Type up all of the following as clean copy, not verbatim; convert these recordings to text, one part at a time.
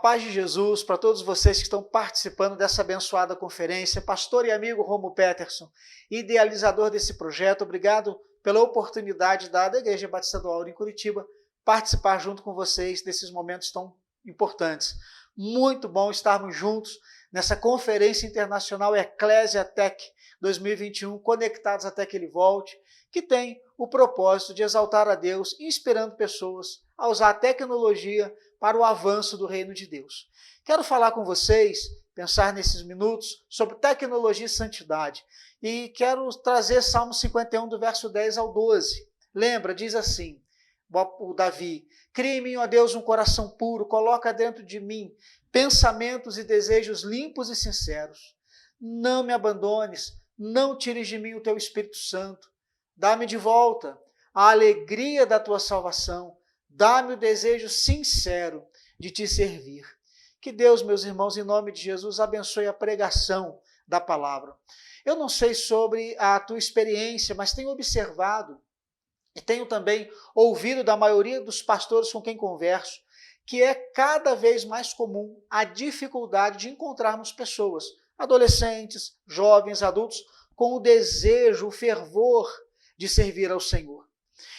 paz de Jesus para todos vocês que estão participando dessa abençoada conferência. Pastor e amigo Romo Peterson, idealizador desse projeto, obrigado pela oportunidade dada à Igreja Batista do Auro em Curitiba participar junto com vocês desses momentos tão importantes. Muito bom estarmos juntos nessa conferência internacional Ecclesia Tech 2021, conectados até que ele volte, que tem o propósito de exaltar a Deus, inspirando pessoas a usar a tecnologia para o avanço do reino de Deus. Quero falar com vocês, pensar nesses minutos, sobre tecnologia e santidade. E quero trazer Salmo 51, do verso 10 ao 12. Lembra, diz assim, o Davi: cria em mim, ó Deus, um coração puro, coloca dentro de mim pensamentos e desejos limpos e sinceros. Não me abandones, não tires de mim o teu Espírito Santo. Dá-me de volta a alegria da tua salvação. Dá-me o desejo sincero de te servir. Que Deus, meus irmãos, em nome de Jesus, abençoe a pregação da palavra. Eu não sei sobre a tua experiência, mas tenho observado e tenho também ouvido da maioria dos pastores com quem converso, que é cada vez mais comum a dificuldade de encontrarmos pessoas, adolescentes, jovens, adultos, com o desejo, o fervor de servir ao Senhor.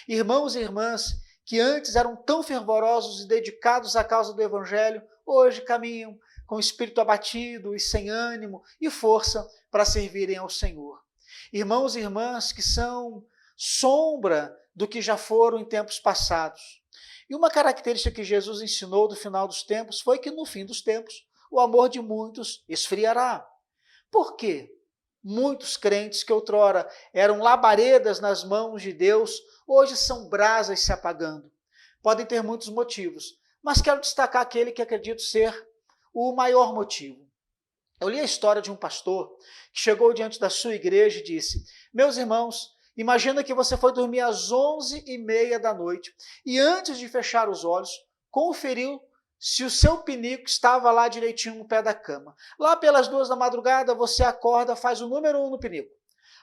Irmãos e irmãs que antes eram tão fervorosos e dedicados à causa do Evangelho, hoje caminham com o espírito abatido e sem ânimo e força para servirem ao Senhor. Irmãos e irmãs que são sombra do que já foram em tempos passados. E uma característica que Jesus ensinou do final dos tempos foi que no fim dos tempos o amor de muitos esfriará. Por quê? Muitos crentes que outrora eram labaredas nas mãos de Deus, hoje são brasas se apagando. Podem ter muitos motivos, mas quero destacar aquele que acredito ser o maior motivo. Eu li a história de um pastor que chegou diante da sua igreja e disse: meus irmãos, imagina que você foi dormir às 11h30 da noite e antes de fechar os olhos, conferiu se o seu pinico estava lá direitinho no pé da cama. Lá pelas 2 da madrugada, você acorda, faz o número 1 no pinico.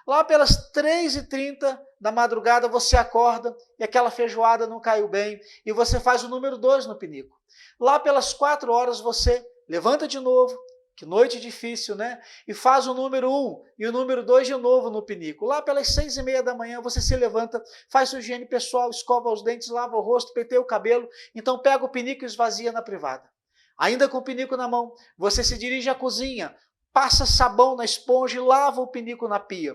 Lá pelas 3h30 da madrugada, você acorda e aquela feijoada não caiu bem e você faz o número 2 no pinico. Lá pelas 4 horas, você levanta de novo, que noite difícil, né? E faz o número 1 e o número 2 de novo no pinico. Lá pelas 6h30 da manhã, você se levanta, faz sua higiene pessoal, escova os dentes, lava o rosto, penteia o cabelo, então pega o pinico e esvazia na privada. Ainda com o pinico na mão, você se dirige à cozinha, passa sabão na esponja e lava o pinico na pia.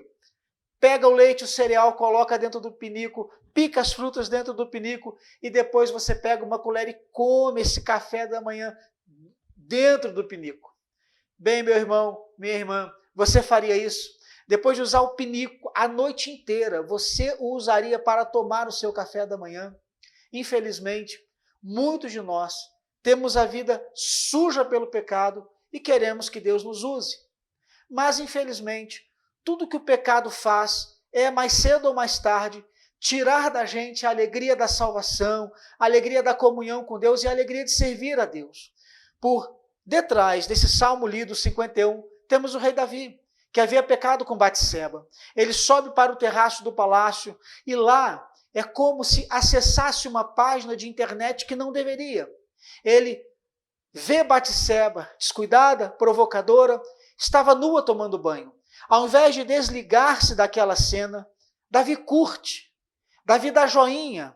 Pega o leite, o cereal, coloca dentro do pinico, pica as frutas dentro do pinico e depois você pega uma colher e come esse café da manhã dentro do pinico. Bem, meu irmão, minha irmã, você faria isso? Depois de usar o pinico a noite inteira, você o usaria para tomar o seu café da manhã? Infelizmente, muitos de nós temos a vida suja pelo pecado e queremos que Deus nos use. Mas, infelizmente, tudo que o pecado faz é, mais cedo ou mais tarde, tirar da gente a alegria da salvação, a alegria da comunhão com Deus e a alegria de servir a Deus. Por detrás desse salmo lido, 51, temos o rei Davi, que havia pecado com Batseba. Ele sobe para o terraço do palácio e lá é como se acessasse uma página de internet que não deveria. Ele vê Batseba, descuidada, provocadora, estava nua tomando banho. Ao invés de desligar-se daquela cena, Davi curte, Davi dá joinha,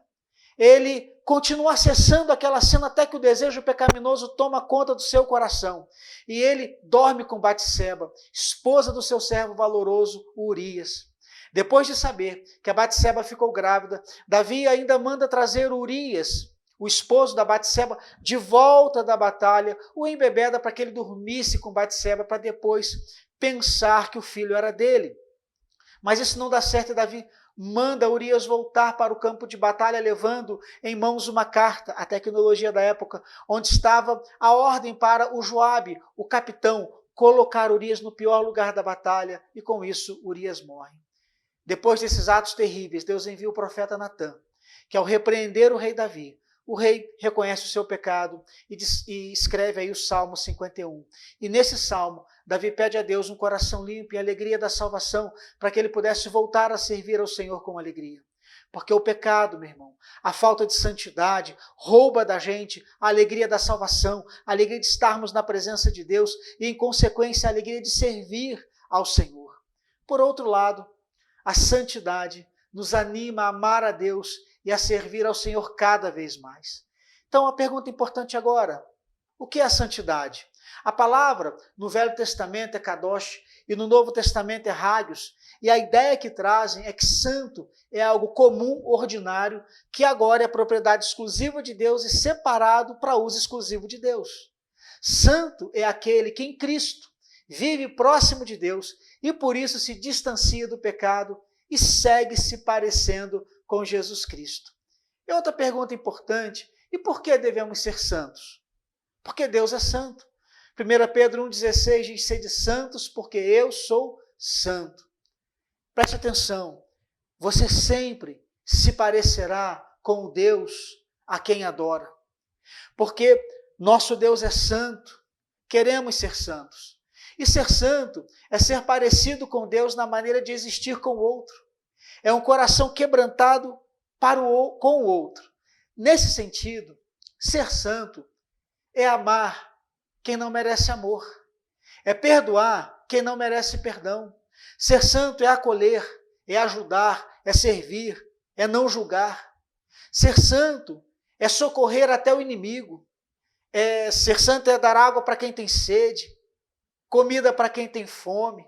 ele continua acessando aquela cena até que o desejo pecaminoso toma conta do seu coração. E ele dorme com Batseba, esposa do seu servo valoroso, Urias. Depois de saber que a Batseba ficou grávida, Davi ainda manda trazer Urias, o esposo da Batseba, de volta da batalha, o embebeda para que ele dormisse com Batseba, para depois pensar que o filho era dele. Mas isso não dá certo e Davi manda Urias voltar para o campo de batalha, levando em mãos uma carta, a tecnologia da época, onde estava a ordem para o Joabe, o capitão, colocar Urias no pior lugar da batalha, e com isso Urias morre. Depois desses atos terríveis, Deus envia o profeta Natã, que ao repreender o rei Davi, o rei reconhece o seu pecado e escreve aí o Salmo 51. E nesse salmo, Davi pede a Deus um coração limpo e a alegria da salvação para que ele pudesse voltar a servir ao Senhor com alegria. Porque o pecado, meu irmão, a falta de santidade, rouba da gente a alegria da salvação, a alegria de estarmos na presença de Deus e, em consequência, a alegria de servir ao Senhor. Por outro lado, a santidade nos anima a amar a Deus e a servir ao Senhor cada vez mais. Então, a pergunta importante agora, o que é a santidade? A palavra no Velho Testamento é kadosh e no Novo Testamento é hagios, e a ideia que trazem é que santo é algo comum, ordinário, que agora é propriedade exclusiva de Deus e separado para uso exclusivo de Deus. Santo é aquele que em Cristo vive próximo de Deus e por isso se distancia do pecado e segue se parecendo com Jesus Cristo. E outra pergunta importante, e por que devemos ser santos? Porque Deus é santo. 1 Pedro 1,16 diz, sede santos porque eu sou santo. Preste atenção, você sempre se parecerá com o Deus a quem adora. Porque nosso Deus é santo, queremos ser santos. E ser santo é ser parecido com Deus na maneira de existir com o outro. É um coração quebrantado com o outro. Nesse sentido, ser santo é amar quem não merece amor. É perdoar quem não merece perdão. Ser santo é acolher, é ajudar, é servir, é não julgar. Ser santo é socorrer até o inimigo. Ser santo é dar água para quem tem sede, comida para quem tem fome.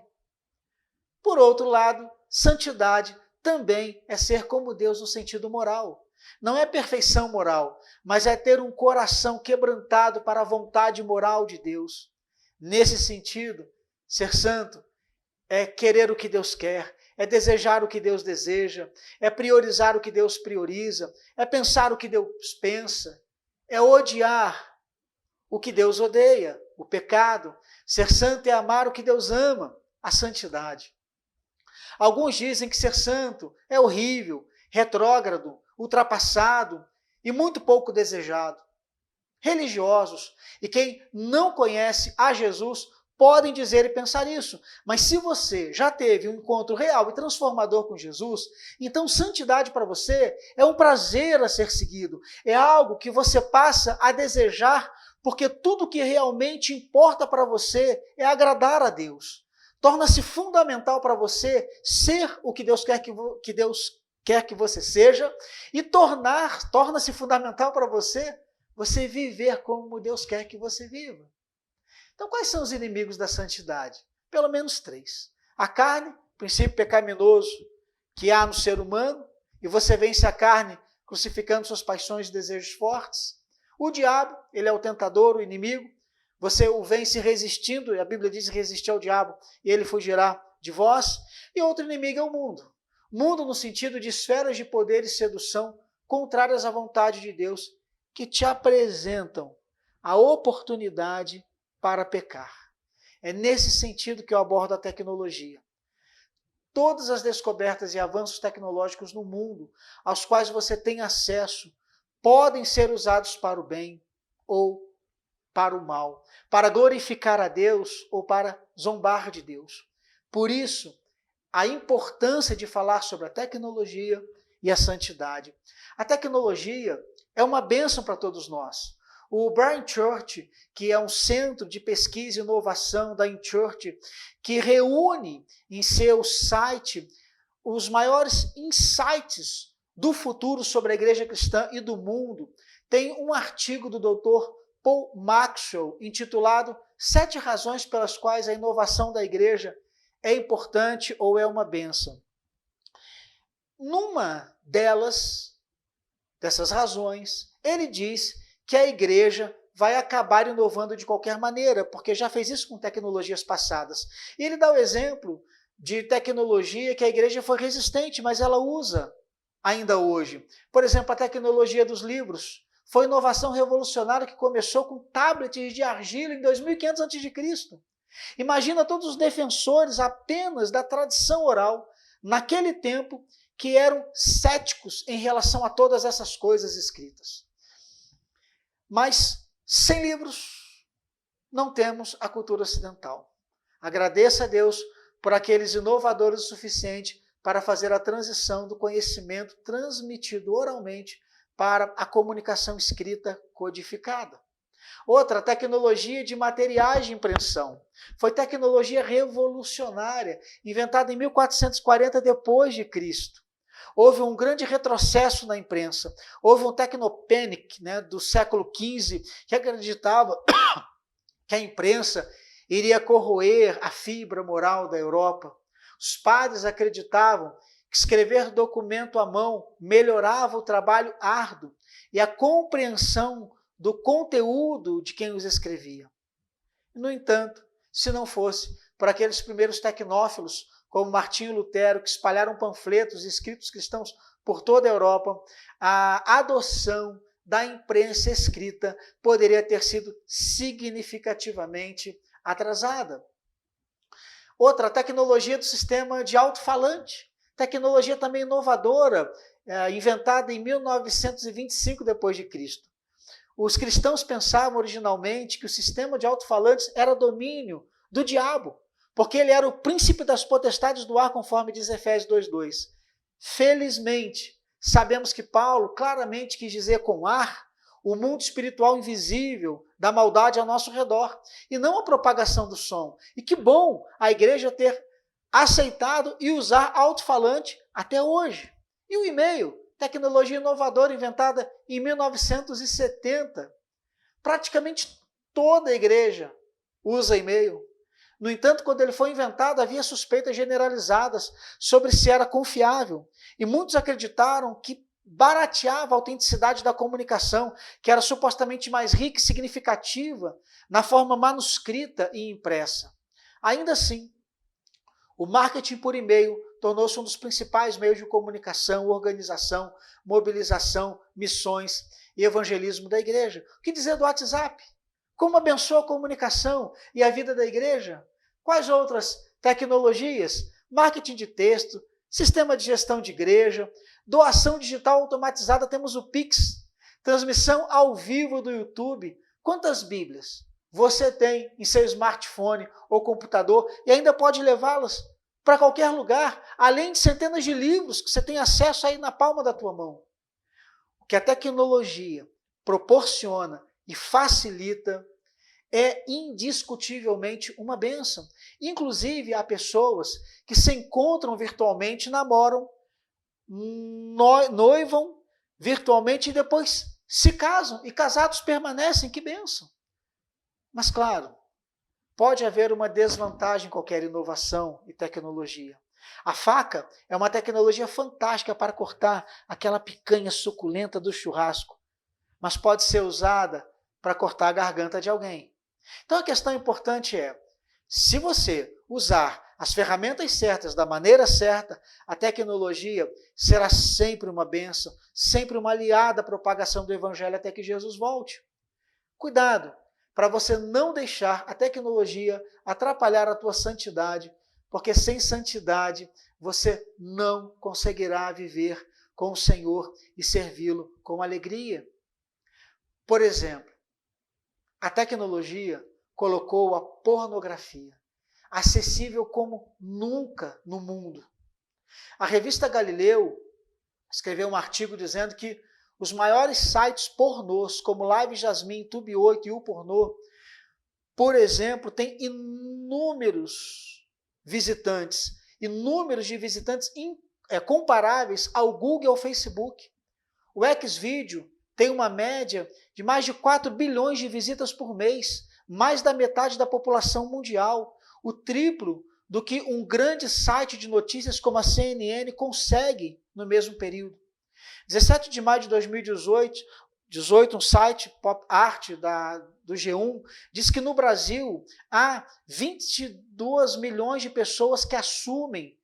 Por outro lado, santidade também é ser como Deus no sentido moral. Não é perfeição moral, mas é ter um coração quebrantado para a vontade moral de Deus. Nesse sentido, ser santo é querer o que Deus quer, é desejar o que Deus deseja, é priorizar o que Deus prioriza, é pensar o que Deus pensa, é odiar o que Deus odeia, o pecado. Ser santo é amar o que Deus ama, a santidade. Alguns dizem que ser santo é horrível, retrógrado, ultrapassado e muito pouco desejado. Religiosos e quem não conhece a Jesus podem dizer e pensar isso, mas se você já teve um encontro real e transformador com Jesus, então santidade para você é um prazer a ser seguido, é algo que você passa a desejar, porque tudo que realmente importa para você é agradar a Deus. Torna-se fundamental para você ser o que Deus quer que você seja e torna-se fundamental para você viver como Deus quer que você viva. Então, quais são os inimigos da santidade? Pelo menos 3. A carne, princípio pecaminoso que há no ser humano, e você vence a carne crucificando suas paixões e desejos fortes. O diabo, ele é o tentador, o inimigo. Você o vence resistindo, e a Bíblia diz resistir ao diabo, e ele fugirá de vós. E outro inimigo é o mundo. Mundo no sentido de esferas de poder e sedução contrárias à vontade de Deus, que te apresentam a oportunidade para pecar. É nesse sentido que eu abordo a tecnologia. Todas as descobertas e avanços tecnológicos no mundo, aos quais você tem acesso, podem ser usados para o bem ou para o mal, para glorificar a Deus ou para zombar de Deus. Por isso, a importância de falar sobre a tecnologia e a santidade. A tecnologia é uma bênção para todos nós. O Brain Church, que é um centro de pesquisa e inovação da InChurch, que reúne em seu site os maiores insights do futuro sobre a igreja cristã e do mundo, tem um artigo do Dr. Paul Maxwell intitulado 7 razões pelas quais a inovação da igreja é importante ou é uma bênção. Numa dessas razões, ele diz que a igreja vai acabar inovando de qualquer maneira, porque já fez isso com tecnologias passadas. E ele dá o exemplo de tecnologia que a igreja foi resistente, mas ela usa ainda hoje. Por exemplo, a tecnologia dos livros foi inovação revolucionária que começou com tablets de argila em 2500 a.C. Imagina todos os defensores apenas da tradição oral, naquele tempo, que eram céticos em relação a todas essas coisas escritas. Mas, sem livros, não temos a cultura ocidental. Agradeça a Deus por aqueles inovadores o suficiente para fazer a transição do conhecimento transmitido oralmente para a comunicação escrita codificada. Outra, tecnologia de materiais de impressão. Foi tecnologia revolucionária, inventada em 1440 depois de Cristo. Houve um grande retrocesso na imprensa. Houve um tecnopanic, do século XV, que acreditava que a imprensa iria corroer a fibra moral da Europa. Os padres acreditavam que escrever documento à mão melhorava o trabalho árduo e a compreensão do conteúdo de quem os escrevia. No entanto, se não fosse por aqueles primeiros tecnófilos, como Martinho Lutero, que espalharam panfletos e escritos cristãos por toda a Europa, a adoção da imprensa escrita poderia ter sido significativamente atrasada. Outra, a tecnologia do sistema de alto-falante, tecnologia também inovadora, inventada em 1925 d.C. Os cristãos pensavam originalmente que o sistema de alto-falantes era domínio do diabo, porque ele era o príncipe das potestades do ar, conforme diz Efésios 2:2. Felizmente, sabemos que Paulo claramente quis dizer com ar o mundo espiritual invisível da maldade ao nosso redor, e não a propagação do som. E que bom a igreja ter aceitado e usar alto-falante até hoje. E o e-mail, tecnologia inovadora inventada em 1970. Praticamente toda a igreja usa e-mail. No entanto, quando ele foi inventado, havia suspeitas generalizadas sobre se era confiável. E muitos acreditaram que barateava a autenticidade da comunicação, que era supostamente mais rica e significativa na forma manuscrita e impressa. Ainda assim, o marketing por e-mail tornou-se um dos principais meios de comunicação, organização, mobilização, missões e evangelismo da igreja. O que dizer do WhatsApp? Como abençoa a comunicação e a vida da igreja? Quais outras tecnologias? Marketing de texto, sistema de gestão de igreja, doação digital automatizada, temos o Pix, transmissão ao vivo do YouTube. Quantas Bíblias você tem em seu smartphone ou computador e ainda pode levá-las para qualquer lugar, além de centenas de livros que você tem acesso aí na palma da tua mão? O que a tecnologia proporciona e facilita é indiscutivelmente uma bênção. Inclusive, há pessoas que se encontram virtualmente, namoram, noivam virtualmente e depois se casam, e casados permanecem. Que bênção! Mas, claro, pode haver uma desvantagem em qualquer inovação e tecnologia. A faca é uma tecnologia fantástica para cortar aquela picanha suculenta do churrasco, mas pode ser usada para cortar a garganta de alguém. Então a questão importante é, se você usar as ferramentas certas, da maneira certa, a tecnologia será sempre uma bênção, sempre uma aliada à propagação do evangelho até que Jesus volte. Cuidado, para você não deixar a tecnologia atrapalhar a tua santidade, porque sem santidade você não conseguirá viver com o Senhor e servi-lo com alegria. Por exemplo, a tecnologia colocou a pornografia acessível como nunca no mundo. A revista Galileu escreveu um artigo dizendo que os maiores sites pornôs, como Live Jasmine, Tube 8 e o Pornô, por exemplo, têm inúmeros visitantes, e números de visitantes comparáveis ao Google e ao Facebook. O Xvideo tem uma média de mais de 4 bilhões de visitas por mês, mais da metade da população mundial, o triplo do que um grande site de notícias como a CNN consegue no mesmo período. 17 de maio de 2018, um site Pop Art do G1 diz que no Brasil há 22 milhões de pessoas que assumem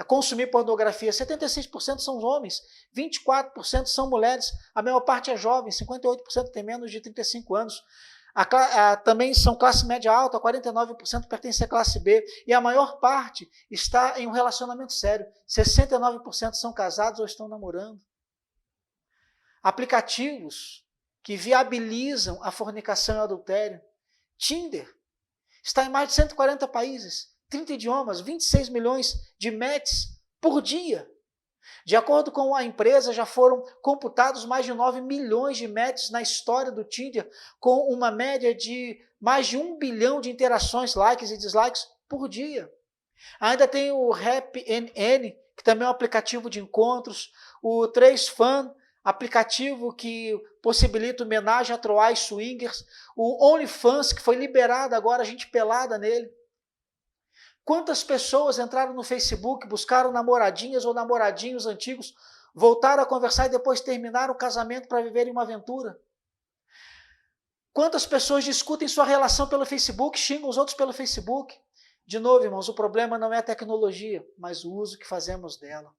consumir pornografia. 76% são homens, 24% são mulheres, a maior parte é jovem, 58% tem menos de 35 anos. Também são classe média alta, 49% pertence à classe B, e a maior parte está em um relacionamento sério. 69% são casados ou estão namorando. Aplicativos que viabilizam a fornicação e o adultério. Tinder está em mais de 140 países, 30 idiomas, 26 milhões de matches por dia. De acordo com a empresa, já foram computados mais de 9 milhões de matches na história do Tinder, com uma média de mais de 1 bilhão de interações, likes e dislikes por dia. Ainda tem o Happy NN, que também é um aplicativo de encontros, o 3Fan, aplicativo que possibilita homenagem a troais swingers, o OnlyFans, que foi liberado agora, a gente pelada nele. Quantas pessoas entraram no Facebook, buscaram namoradinhas ou namoradinhos antigos, voltaram a conversar e depois terminaram o casamento para viverem uma aventura? Quantas pessoas discutem sua relação pelo Facebook, xingam os outros pelo Facebook? De novo, irmãos, o problema não é a tecnologia, mas o uso que fazemos dela.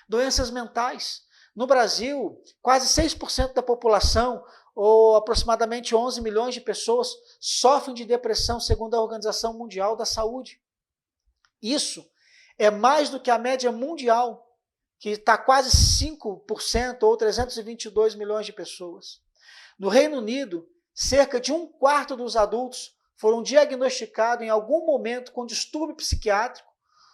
Doenças mentais. No Brasil, quase 6% da população, ou aproximadamente 11 milhões de pessoas, sofrem de depressão, segundo a Organização Mundial da Saúde. Isso é mais do que a média mundial, que está quase 5%, ou 322 milhões de pessoas. No Reino Unido, cerca de 1/4 dos adultos foram diagnosticados em algum momento com distúrbio psiquiátrico,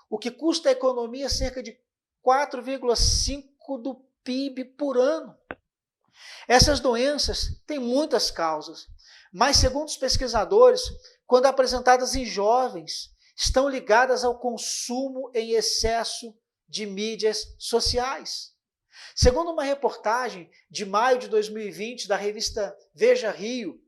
o que custa à economia cerca de 4,5% do PIB por ano. Essas doenças têm muitas causas, mas segundo os pesquisadores, quando apresentadas em jovens, estão ligadas ao consumo em excesso de mídias sociais. Segundo uma reportagem de maio de 2020 da revista Veja Rio,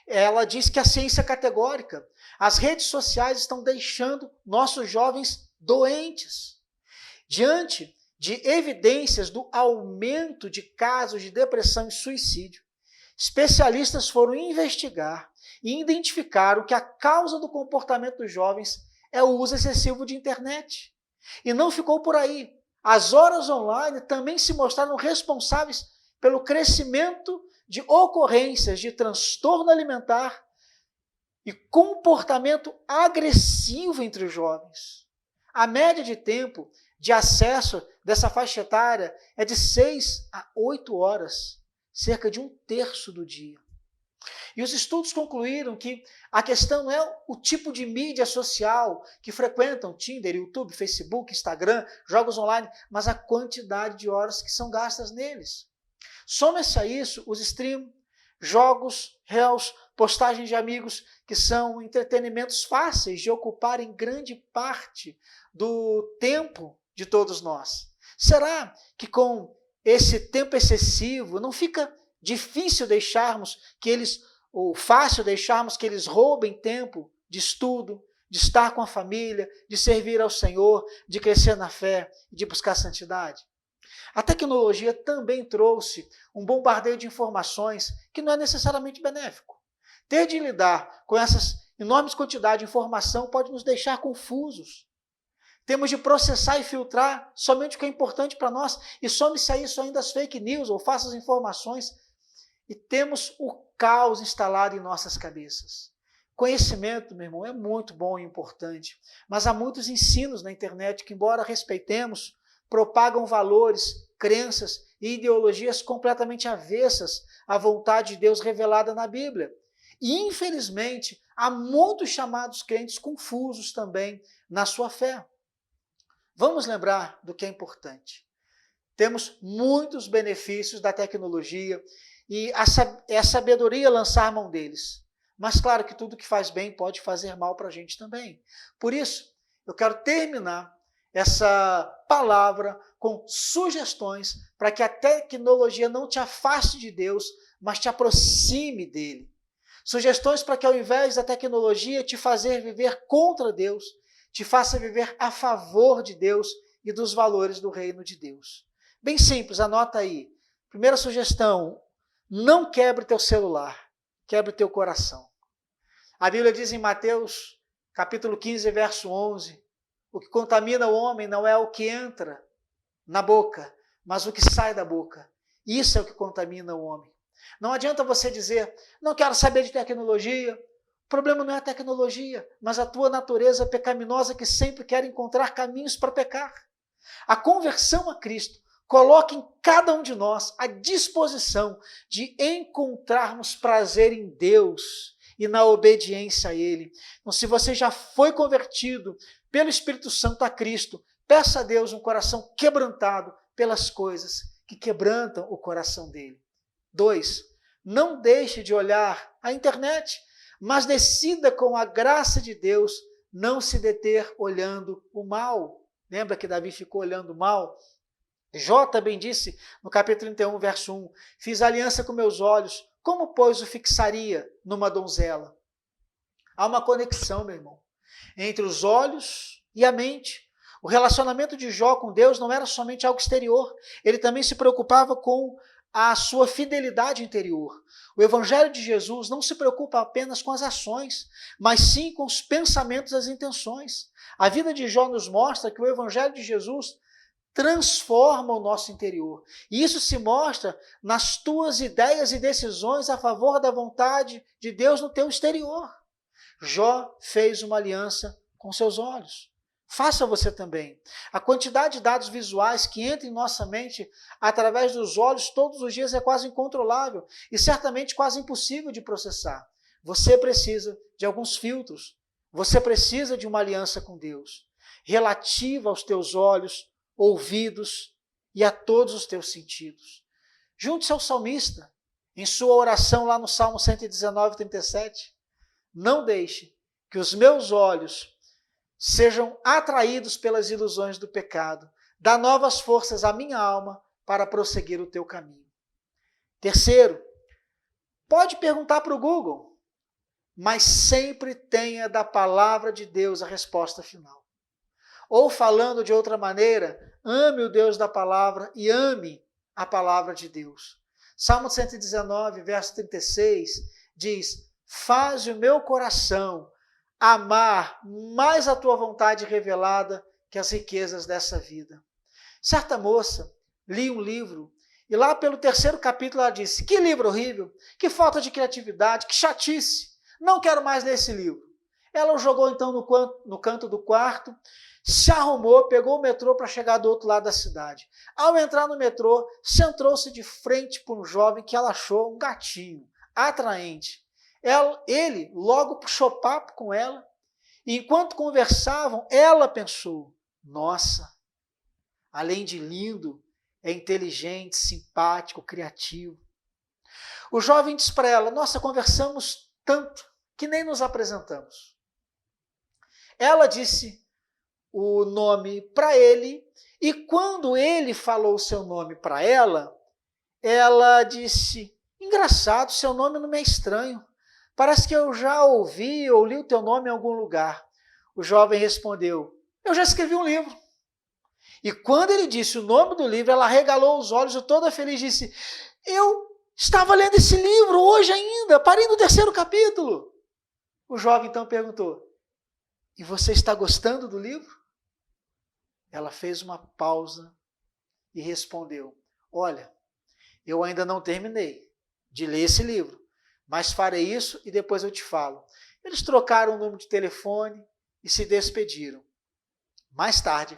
ela diz que a ciência é categórica. As redes sociais estão deixando nossos jovens doentes. Diante de evidências do aumento de casos de depressão e suicídio, especialistas foram investigar e identificaram que a causa do comportamento dos jovens é o uso excessivo de internet. E não ficou por aí. As horas online também se mostraram responsáveis pelo crescimento de ocorrências de transtorno alimentar e comportamento agressivo entre os jovens. A média de tempo de acesso dessa faixa etária é de 6 a 8 horas, cerca de 1/3 do dia. E os estudos concluíram que a questão não é o tipo de mídia social que frequentam Tinder, YouTube, Facebook, Instagram, jogos online, mas a quantidade de horas que são gastas neles. Soma-se a isso os streams, jogos, reels, postagens de amigos, que são entretenimentos fáceis de ocupar em grande parte do tempo de todos nós. Será que com esse tempo excessivo não fica difícil deixarmos que eles, ou fácil deixarmos que eles roubem tempo de estudo, de estar com a família, de servir ao Senhor, de crescer na fé e de buscar santidade? A tecnologia também trouxe um bombardeio de informações que não é necessariamente benéfico. Ter de lidar com essas enormes quantidades de informação pode nos deixar confusos. Temos de processar e filtrar somente o que é importante para nós, e some-se a isso ainda as fake news ou falsas informações, e temos o caos instalado em nossas cabeças. Conhecimento, meu irmão, é muito bom e importante, mas há muitos ensinos na internet que, embora respeitemos, propagam valores, crenças e ideologias completamente avessas à vontade de Deus revelada na Bíblia. E, infelizmente, há muitos chamados crentes confusos também na sua fé. Vamos lembrar do que é importante. Temos muitos benefícios da tecnologia e é a sabedoria lançar mão deles. Mas claro que tudo que faz bem pode fazer mal para a gente também. Por isso, eu quero terminar essa palavra com sugestões para que a tecnologia não te afaste de Deus, mas te aproxime dele. Sugestões para que, ao invés da tecnologia te fazer viver contra Deus, te faça viver a favor de Deus e dos valores do reino de Deus. Bem simples, anota aí. Primeira sugestão, não quebre teu celular, quebre teu coração. A Bíblia diz em Mateus, capítulo 15, verso 11, o que contamina o homem não é o que entra na boca, mas o que sai da boca. Isso é o que contamina o homem. Não adianta você dizer, não quero saber de tecnologia. O problema não é a tecnologia, mas a tua natureza pecaminosa que sempre quer encontrar caminhos para pecar. A conversão a Cristo coloca em cada um de nós a disposição de encontrarmos prazer em Deus e na obediência a Ele. Então, se você já foi convertido pelo Espírito Santo a Cristo, Peça a Deus um coração quebrantado pelas coisas que quebrantam o coração dele. 2, não deixe de olhar a internet, mas decida com a graça de Deus não se deter olhando o mal. Lembra que Davi ficou olhando o mal? Jó também disse, no capítulo 31, verso 1, fiz aliança com meus olhos, como, pois, o fixaria numa donzela? Há uma conexão, meu irmão, entre os olhos e a mente. O relacionamento de Jó com Deus não era somente algo exterior, ele também se preocupava com a sua fidelidade interior. O Evangelho de Jesus não se preocupa apenas com as ações, mas sim com os pensamentos e as intenções. A vida de Jó nos mostra que o Evangelho de Jesus transforma o nosso interior. E isso se mostra nas tuas ideias e decisões a favor da vontade de Deus no teu exterior. Jó fez uma aliança com seus olhos. Faça você também. A quantidade de dados visuais que entra em nossa mente através dos olhos todos os dias é quase incontrolável e certamente quase impossível de processar. Você precisa de alguns filtros. Você precisa de uma aliança com Deus, relativa aos teus olhos, ouvidos e a todos os teus sentidos. Junte-se ao salmista, em sua oração lá no Salmo 119, 37. Não deixe que os meus olhos sejam atraídos pelas ilusões do pecado. Dá novas forças à minha alma para prosseguir o teu caminho. 3, pode perguntar para o Google, mas sempre tenha da palavra de Deus a resposta final. Ou falando de outra maneira, ame o Deus da palavra e ame a palavra de Deus. Salmo 119, verso 36, diz, faz o meu coração amar mais a tua vontade revelada que as riquezas dessa vida. Certa moça li um livro e lá pelo 3º capítulo ela disse, que livro horrível, que falta de criatividade, que chatice, não quero mais ler esse livro. Ela o jogou então no canto do quarto, se arrumou, pegou o metrô para chegar do outro lado da cidade. Ao entrar no metrô, centrou-se de frente para um jovem que ela achou um gatinho, atraente. Ele logo puxou papo com ela, e enquanto conversavam, ela pensou, nossa, além de lindo, é inteligente, simpático, criativo. O jovem disse para ela, nossa, conversamos tanto que nem nos apresentamos. Ela disse o nome para ele, e quando ele falou o seu nome para ela, ela disse, engraçado, seu nome não me é estranho. Parece que eu já ouvi ou li o teu nome em algum lugar. O jovem respondeu, eu já escrevi um livro. E quando ele disse o nome do livro, ela regalou os olhos e toda feliz disse, eu estava lendo esse livro hoje ainda, parei no 3º capítulo. O jovem então perguntou, e você está gostando do livro? Ela fez uma pausa e respondeu, olha, eu ainda não terminei de ler esse livro, mas farei isso e depois eu te falo. Eles trocaram o número de telefone e se despediram. Mais tarde,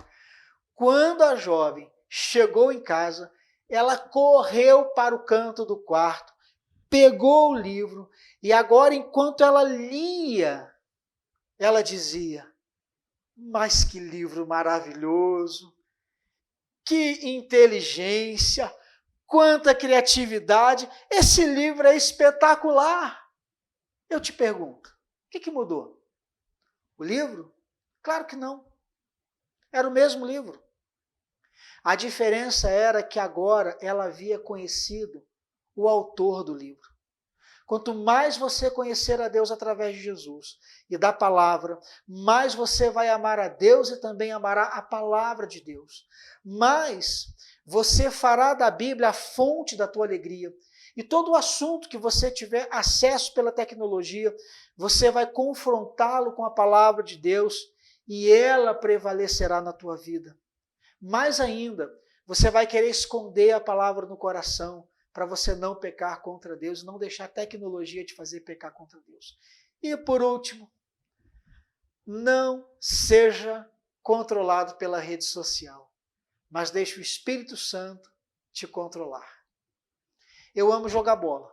quando a jovem chegou em casa, ela correu para o canto do quarto, pegou o livro e agora, enquanto ela lia, ela dizia, mas que livro maravilhoso, que inteligência, quanta criatividade, esse livro é espetacular. Eu te pergunto, o que mudou? O livro? Claro que não. Era o mesmo livro. A diferença era que agora ela havia conhecido o autor do livro. Quanto mais você conhecer a Deus através de Jesus e da palavra, mais você vai amar a Deus e também amará a palavra de Deus. Mais você fará da Bíblia a fonte da tua alegria. E todo o assunto que você tiver acesso pela tecnologia, você vai confrontá-lo com a palavra de Deus e ela prevalecerá na tua vida. Mais ainda, você vai querer esconder a palavra no coração para você não pecar contra Deus e não deixar a tecnologia te fazer pecar contra Deus. E por último, não seja controlado pela rede social, mas deixe o Espírito Santo te controlar. Eu amo jogar bola.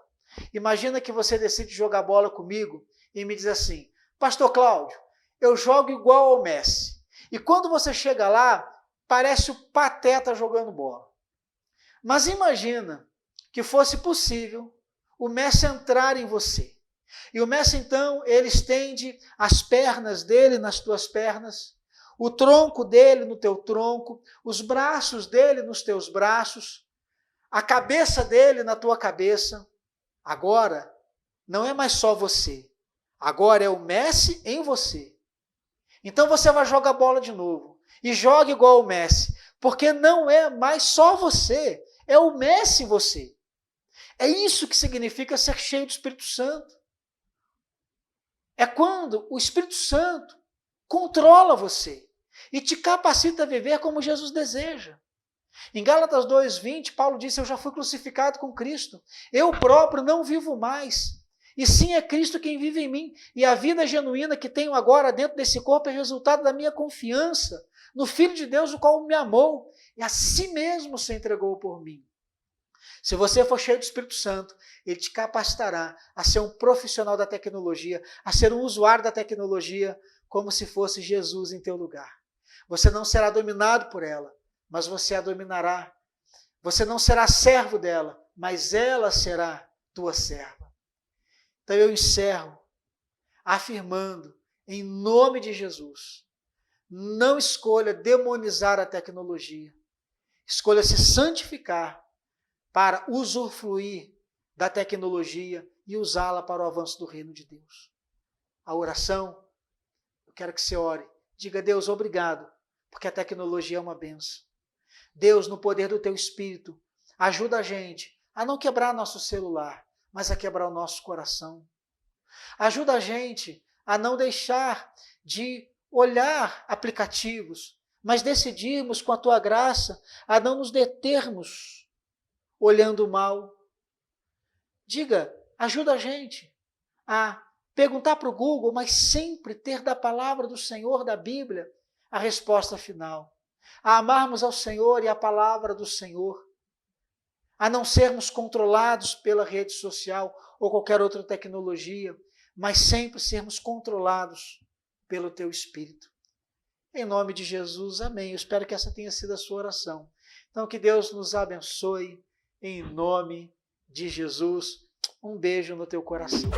Imagina que você decide jogar bola comigo e me diz assim, Pastor Cláudio, eu jogo igual ao Messi. E quando você chega lá, parece o Pateta jogando bola. Mas imagina que fosse possível o Messi entrar em você. E o Messi, então, ele estende as pernas dele nas tuas pernas, o tronco dele no teu tronco, os braços dele nos teus braços, a cabeça dele na tua cabeça. Agora, não é mais só você. Agora é o Messi em você. Então você vai jogar bola de novo. E joga igual o Messi. Porque não é mais só você. É o Messi em você. É isso que significa ser cheio do Espírito Santo. É quando o Espírito Santo controla você e te capacita a viver como Jesus deseja. Em Gálatas 2:20, Paulo disse: eu já fui crucificado com Cristo. Eu próprio não vivo mais. E sim é Cristo quem vive em mim. E a vida genuína que tenho agora dentro desse corpo é resultado da minha confiança no Filho de Deus, o qual me amou e a si mesmo se entregou por mim. Se você for cheio do Espírito Santo, ele te capacitará a ser um profissional da tecnologia, a ser um usuário da tecnologia, como se fosse Jesus em teu lugar. Você não será dominado por ela, mas você a dominará. Você não será servo dela, mas ela será tua serva. Então eu encerro afirmando, em nome de Jesus, não escolha demonizar a tecnologia. Escolha se santificar para usufruir da tecnologia e usá-la para o avanço do reino de Deus. A oração, eu quero que você ore. Diga: Deus, obrigado, porque a tecnologia é uma bênção. Deus, no poder do teu Espírito, ajuda a gente a não quebrar nosso celular, mas a quebrar o nosso coração. Ajuda a gente a não deixar de olhar aplicativos, mas decidirmos com a tua graça a não nos determos olhando mal. Diga, ajuda a gente a perguntar para o Google, mas sempre ter da palavra do Senhor, da Bíblia, a resposta final. A amarmos ao Senhor e a palavra do Senhor. A não sermos controlados pela rede social ou qualquer outra tecnologia, mas sempre sermos controlados pelo teu Espírito. Em nome de Jesus, amém. Eu espero que essa tenha sido a sua oração. Então, que Deus nos abençoe, em nome de Jesus. Um beijo no teu coração.